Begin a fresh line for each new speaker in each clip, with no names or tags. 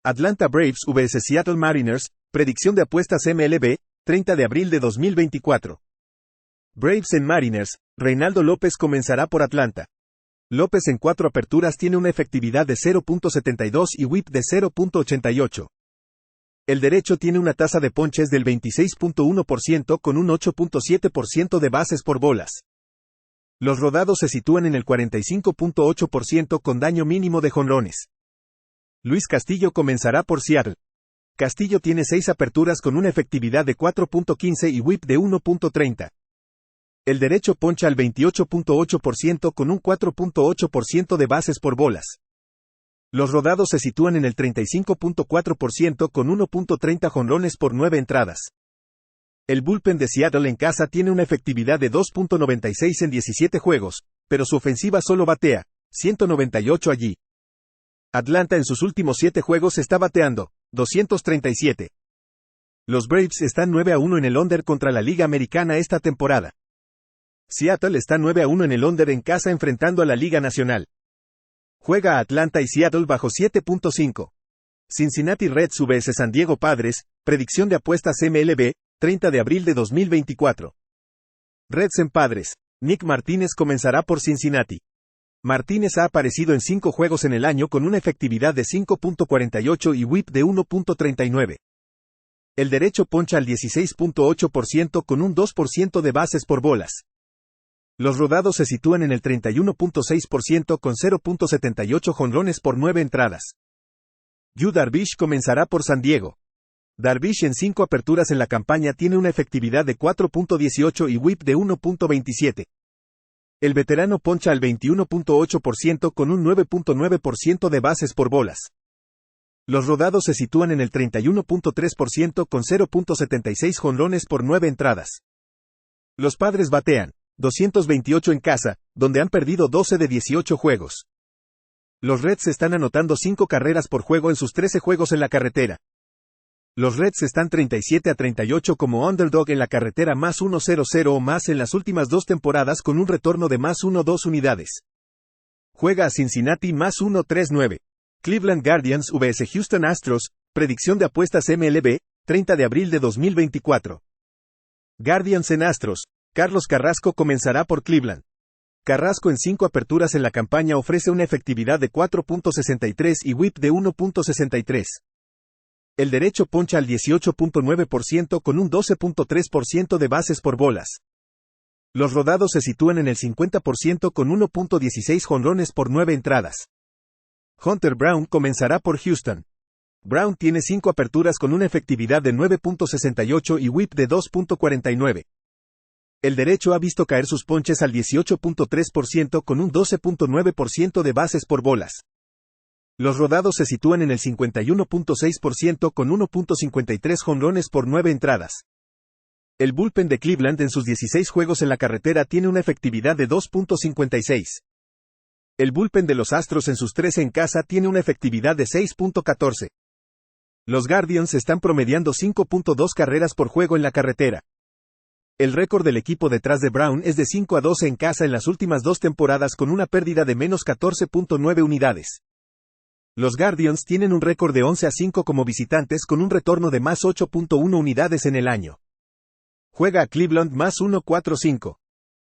Atlanta Braves vs Seattle Mariners, predicción de apuestas MLB, 30 de abril de 2024. Braves en Mariners, Reynaldo López comenzará por Atlanta. López en 4 aperturas tiene una efectividad de 0.72 y whip de 0.88. El derecho tiene una tasa de ponches del 26.1% con un 8.7% de bases por bolas. Los rodados se sitúan en el 45.8% con daño mínimo de jonrones. Luis Castillo comenzará por Seattle. Castillo tiene 6 aperturas con una efectividad de 4.15 y whip de 1.30. El derecho poncha al 28.8% con un 4.8% de bases por bolas. Los rodados se sitúan en el 35.4% con 1.30 jonrones por 9 entradas. El bullpen de Seattle en casa tiene una efectividad de 2.96 en 17 juegos, pero su ofensiva solo batea 198 allí. Atlanta en sus últimos 7 juegos está bateando 237. Los Braves están 9-1 en el under contra la Liga Americana esta temporada. Seattle está 9-1 en el under en casa enfrentando a la Liga Nacional. Juega a Atlanta y Seattle bajo 7.5. Cincinnati Reds vs San Diego Padres, predicción de apuestas MLB, 30 de abril de 2024. Reds en Padres, Nick Martínez comenzará por Cincinnati. Martínez ha aparecido en 5 juegos en el año con una efectividad de 5.48 y whip de 1.39. El derecho poncha al 16.8% con un 2% de bases por bolas. Los rodados se sitúan en el 31.6% con 0.78 jonrones por 9 entradas. Yu Darvish comenzará por San Diego. Darvish en 5 aperturas en la campaña tiene una efectividad de 4.18 y whip de 1.27. El veterano poncha al 21.8% con un 9.9% de bases por bolas. Los rodados se sitúan en el 31.3% con 0.76 jonrones por 9 entradas. Los Padres batean 228 en casa, donde han perdido 12 de 18 juegos. Los Reds están anotando 5 carreras por juego en sus 13 juegos en la carretera. Los Reds están 37-38 como underdog en la carretera más 1.00 o más en las últimas 2 temporadas con un retorno de más 1.2 unidades. Juega a Cincinnati más 1.39. Cleveland Guardians vs Houston Astros, predicción de apuestas MLB, 30 de abril de 2024. Guardians en Astros, Carlos Carrasco comenzará por Cleveland. Carrasco en 5 aperturas en la campaña ofrece una efectividad de 4.63 y whip de 1.63. El derecho poncha al 18.9% con un 12.3% de bases por bolas. Los rodados se sitúan en el 50% con 1.16 jonrones por 9 entradas. Hunter Brown comenzará por Houston. Brown tiene 5 aperturas con una efectividad de 9.68 y whip de 2.49. El derecho ha visto caer sus ponches al 18.3% con un 12.9% de bases por bolas. Los rodados se sitúan en el 51.6% con 1.53 jonrones por 9 entradas. El bullpen de Cleveland en sus 16 juegos en la carretera tiene una efectividad de 2.56. El bullpen de los Astros en sus 13 en casa tiene una efectividad de 6.14. Los Guardians están promediando 5.2 carreras por juego en la carretera. El récord del equipo detrás de Brown es de 5-12 en casa en las últimas 2 temporadas con una pérdida de menos 14.9 unidades. Los Guardians tienen un récord de 11-5 como visitantes con un retorno de más 8.1 unidades en el año. Juega a Cleveland más 1.45.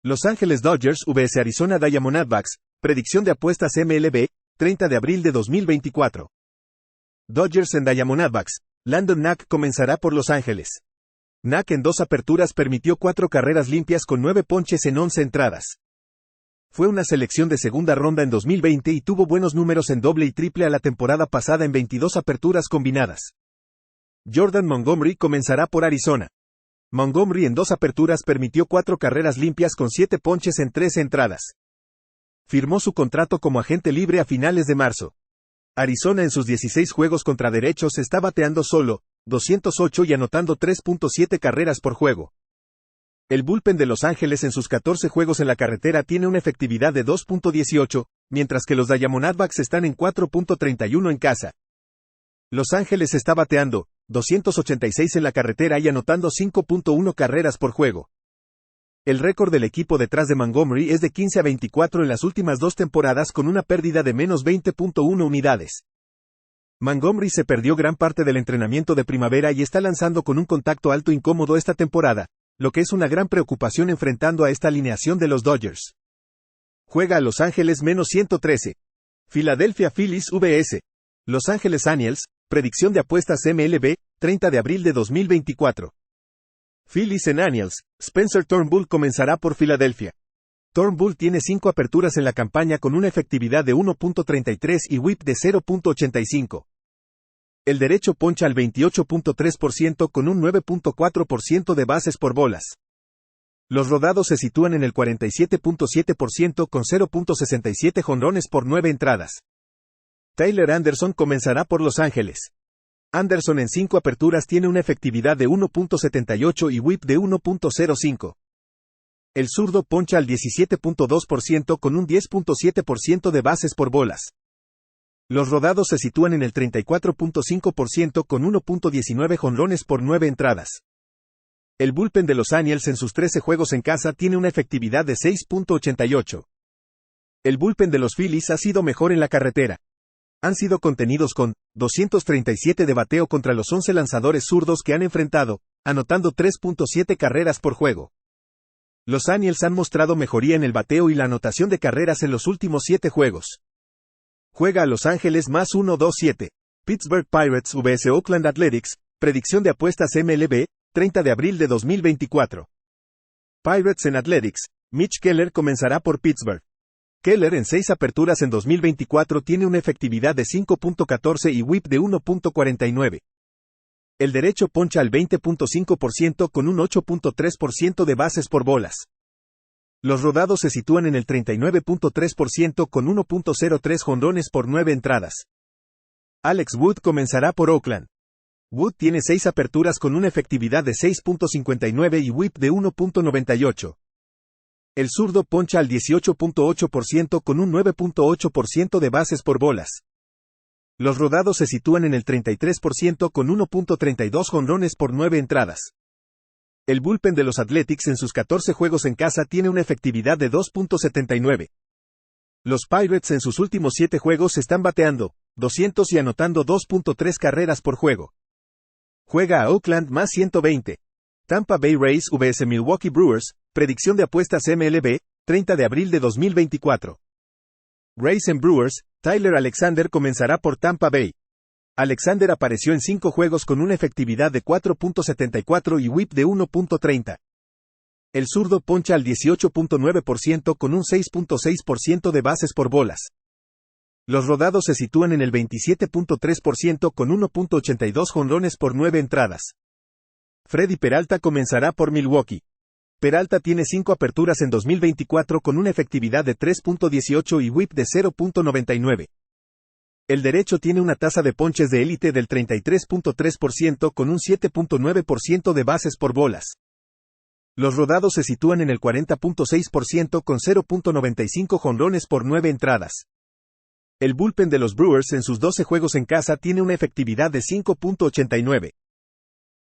Los Ángeles Dodgers vs Arizona Diamondbacks, predicción de apuestas MLB, 30 de abril de 2024. Dodgers en Diamondbacks, Landon Knack comenzará por Los Ángeles. Knack en 2 aperturas permitió 4 carreras limpias con 9 ponches en 11 entradas. Fue una selección de segunda ronda en 2020 y tuvo buenos números en doble y triple a la temporada pasada en 22 aperturas combinadas. Jordan Montgomery comenzará por Arizona. Montgomery en 2 aperturas permitió 4 carreras limpias con 7 ponches en 13 entradas. Firmó su contrato como agente libre a finales de marzo. Arizona en sus 16 juegos contra derechos está bateando solo 208 y anotando 3.7 carreras por juego. El bullpen de Los Ángeles en sus 14 juegos en la carretera tiene una efectividad de 2.18, mientras que los Diamondbacks están en 4.31 en casa. Los Ángeles está bateando 286 en la carretera y anotando 5.1 carreras por juego. El récord del equipo detrás de Montgomery es de 15-24 en las últimas 2 temporadas con una pérdida de menos 20.1 unidades. Montgomery se perdió gran parte del entrenamiento de primavera y está lanzando con un contacto alto incómodo esta temporada, lo que es una gran preocupación enfrentando a esta alineación de los Dodgers. Juega a Los Ángeles -113. Philadelphia Phillies vs. Los Angeles Angels, predicción de apuestas MLB, 30 de abril de 2024. Phillies en Angels, Spencer Turnbull comenzará por Filadelfia. Turnbull tiene 5 aperturas en la campaña con una efectividad de 1.33 y whip de 0.85. El derecho poncha al 28.3% con un 9.4% de bases por bolas. Los rodados se sitúan en el 47.7% con 0.67 jonrones por 9 entradas. Tyler Anderson comenzará por Los Ángeles. Anderson en 5 aperturas tiene una efectividad de 1.78 y whip de 1.05. El zurdo poncha al 17.2% con un 10.7% de bases por bolas. Los rodados se sitúan en el 34.5% con 1.19 jonrones por 9 entradas. El bullpen de los Angels en sus 13 juegos en casa tiene una efectividad de 6.88. El bullpen de los Phillies ha sido mejor en la carretera. Han sido contenidos con 237 de bateo contra los 11 lanzadores zurdos que han enfrentado, anotando 3.7 carreras por juego. Los Angels han mostrado mejoría en el bateo y la anotación de carreras en los últimos 7 juegos. Juega a Los Ángeles +127. Pittsburgh Pirates vs Oakland Athletics, predicción de apuestas MLB, 30 de abril de 2024. Pirates en Athletics, Mitch Keller comenzará por Pittsburgh. Keller en 6 aperturas en 2024 tiene una efectividad de 5.14 y whip de 1.49. El derecho poncha al 20.5% con un 8.3% de bases por bolas. Los rodados se sitúan en el 39.3% con 1.03 jonrones por 9 entradas. Alex Wood comenzará por Oakland. Wood tiene 6 aperturas con una efectividad de 6.59 y whip de 1.98. El zurdo poncha al 18.8% con un 9.8% de bases por bolas. Los rodados se sitúan en el 33% con 1.32 jonrones por 9 entradas. El bullpen de los Athletics en sus 14 juegos en casa tiene una efectividad de 2.79. Los Pirates en sus últimos 7 juegos están bateando 200 y anotando 2.3 carreras por juego. Juega a Oakland +120. Tampa Bay Rays vs Milwaukee Brewers, predicción de apuestas MLB, 30 de abril de 2024. Rays en Brewers, Tyler Alexander comenzará por Tampa Bay. Alexander apareció en 5 juegos con una efectividad de 4.74 y whip de 1.30. El zurdo poncha al 18.9% con un 6.6% de bases por bolas. Los rodados se sitúan en el 27.3% con 1.82 jonrones por 9 entradas. Freddy Peralta comenzará por Milwaukee. Peralta tiene 5 aperturas en 2024 con una efectividad de 3.18 y whip de 0.99. El derecho tiene una tasa de ponches de élite del 33.3% con un 7.9% de bases por bolas. Los rodados se sitúan en el 40.6% con 0.95 jonrones por 9 entradas. El bullpen de los Brewers en sus 12 juegos en casa tiene una efectividad de 5.89.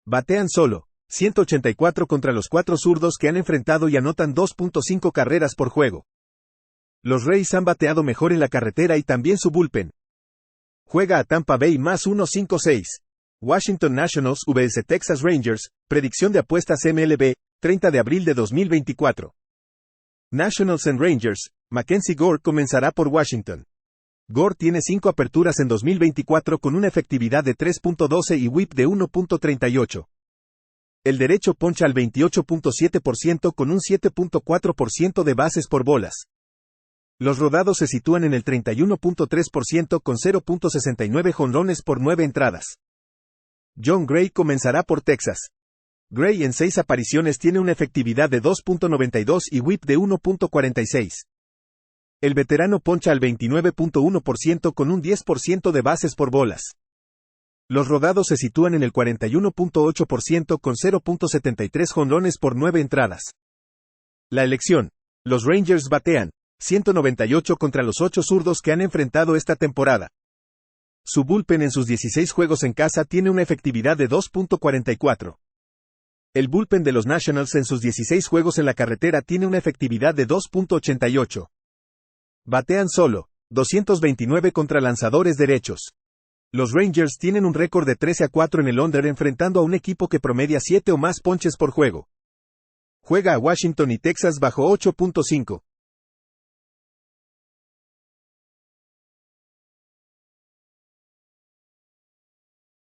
Batean solo 184 contra los 4 zurdos que han enfrentado y anotan 2.5 carreras por juego. Los Rays han bateado mejor en la carretera y también su bullpen. Juega a Tampa Bay +156. Washington Nationals vs Texas Rangers, predicción de apuestas MLB, 30 de abril de 2024. Nationals en Rangers, Mackenzie Gore comenzará por Washington. Gore tiene 5 aperturas en 2024 con una efectividad de 3.12 y whip de 1.38. El derecho poncha al 28.7% con un 7.4% de bases por bolas. Los rodados se sitúan en el 31.3% con 0.69 jonrones por 9 entradas. John Gray comenzará por Texas. Gray en 6 apariciones tiene una efectividad de 2.92 y whip de 1.46. El veterano poncha al 29.1% con un 10% de bases por bolas. Los rodados se sitúan en el 41.8% con 0.73 jonrones por 9 entradas. La elección. Los Rangers batean 198 contra los 8 zurdos que han enfrentado esta temporada. Su bullpen en sus 16 juegos en casa tiene una efectividad de 2.44. El bullpen de los Nationals en sus 16 juegos en la carretera tiene una efectividad de 2.88. Batean solo 229 contra lanzadores derechos. Los Rangers tienen un récord de 13-4 en el under enfrentando a un equipo que promedia 7 o más ponches por juego. Juega a Washington y Texas bajo 8.5.